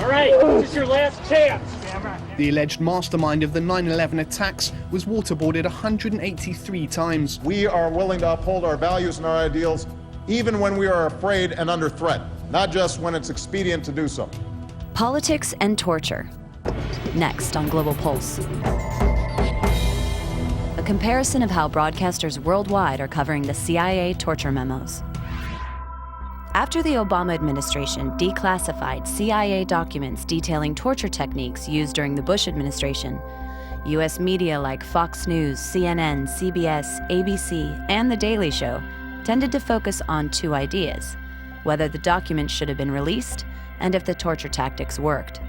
All right, this is your last chance. The alleged mastermind of the 9/11 attacks was waterboarded 183 times. We are willing to uphold our values and our ideals even when we are afraid and under threat, not just when it's expedient to do so. Politics and torture. Next on Global Pulse. A comparison of how broadcasters worldwide are covering the CIA torture memos. After the Obama administration declassified CIA documents detailing torture techniques used during the Bush administration, U.S. media like Fox News, CNN, CBS, ABC, and The Daily Show tended to focus on two ideas: whether the documents should have been released and if the torture tactics worked.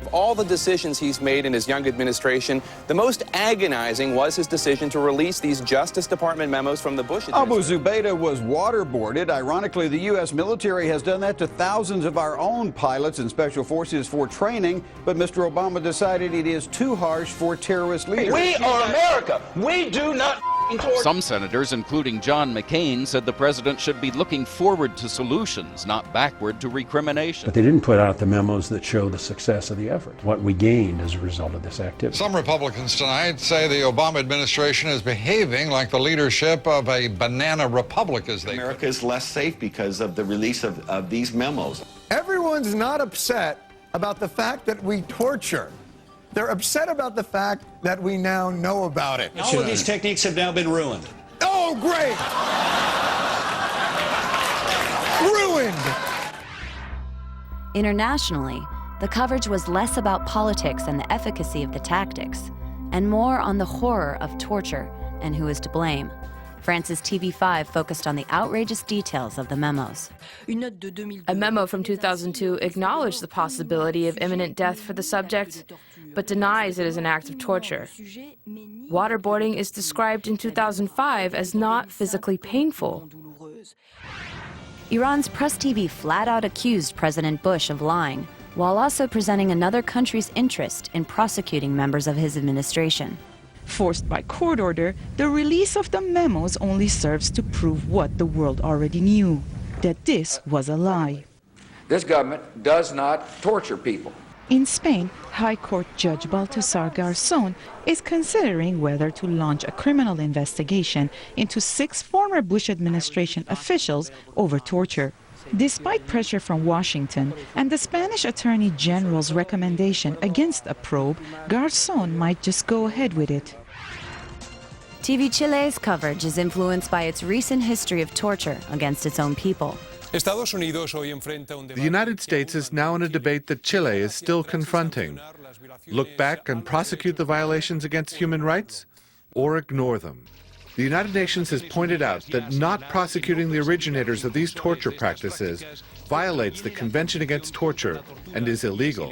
Of all the decisions he's made in his young administration, the most agonizing was his decision to release these Justice Department memos from the Bush administration. Abu Zubaydah was waterboarded. Ironically, the U.S. military has done that to thousands of our own pilots and special forces for training, but Mr. Obama decided it is too harsh for terrorist leaders. We are America. We do not torture. Some senators, including John McCain, said the president should be looking forward to solutions, not backward to recrimination. But they didn't put out the memos that show the success of the effort, what we gained as a result of this activity. Some Republicans tonight say the Obama administration is behaving like the leadership of a banana republic, as they America is less safe because of the release of these memos. Everyone's not upset about the fact that we torture. They're upset about the fact that we now know about it. All of these techniques have now been ruined. Oh, great! Ruined! Internationally, the coverage was less about politics and the efficacy of the tactics, and more on the horror of torture and who is to blame. France's TV5 focused on the outrageous details of the memos. A memo from 2002 acknowledged the possibility of imminent death for the subject, but denies it is an act of torture. Waterboarding is described in 2005 as not physically painful. Iran's Press TV flat out accused President Bush of lying, while also presenting another country's interest in prosecuting members of his administration. Forced by court order, the release of the memos only serves to prove what the world already knew, that this was a lie. This government does not torture people. In Spain, High Court Judge Baltasar Garzón is considering whether to launch a criminal investigation into 6 former Bush administration officials over torture. Despite pressure from Washington and the Spanish Attorney General's recommendation against a probe, Garzón might just go ahead with it. TV Chile's coverage is influenced by its recent history of torture against its own people. The United States is now in a debate that Chile is still confronting. Look back and prosecute the violations against human rights, or ignore them. The United Nations has pointed out that not prosecuting the originators of these torture practices violates the Convention Against Torture and is illegal.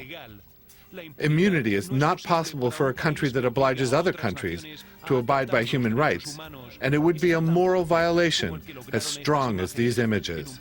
Immunity is not possible for a country that obliges other countries to abide by human rights, and it would be a moral violation as strong as these images.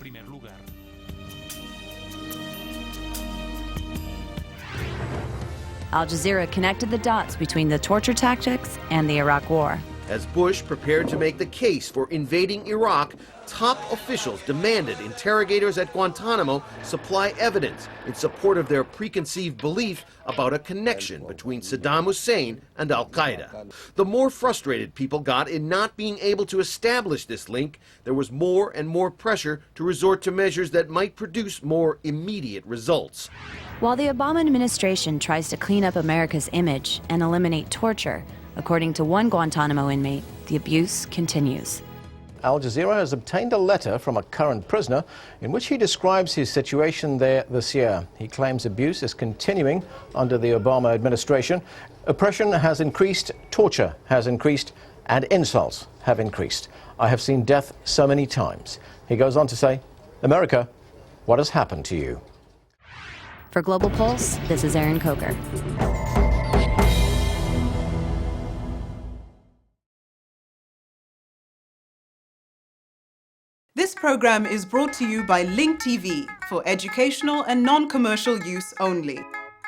Al Jazeera connected the dots between the torture tactics and the Iraq War. As Bush prepared to make the case for invading Iraq, top officials demanded interrogators at Guantanamo supply evidence in support of their preconceived belief about a connection between Saddam Hussein and al-Qaeda. The more frustrated people got in not being able to establish this link, there was more and more pressure to resort to measures that might produce more immediate results. While the Obama administration tries to clean up America's image and eliminate torture, according to one Guantanamo inmate, the abuse continues. Al Jazeera has obtained a letter from a current prisoner in which he describes his situation there this year. He claims abuse is continuing under the Obama administration. Oppression has increased, torture has increased, and insults have increased. I have seen death so many times. He goes on to say, America, what has happened to you? For Global Pulse, this is Erin Coker. This program is brought to you by Link TV for educational and non-commercial use only.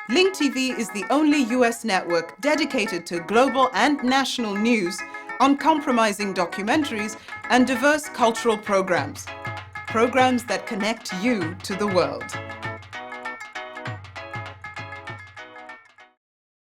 Link TV is the only US network dedicated to global and national news, uncompromising documentaries, and diverse cultural programs. Programs that connect you to the world.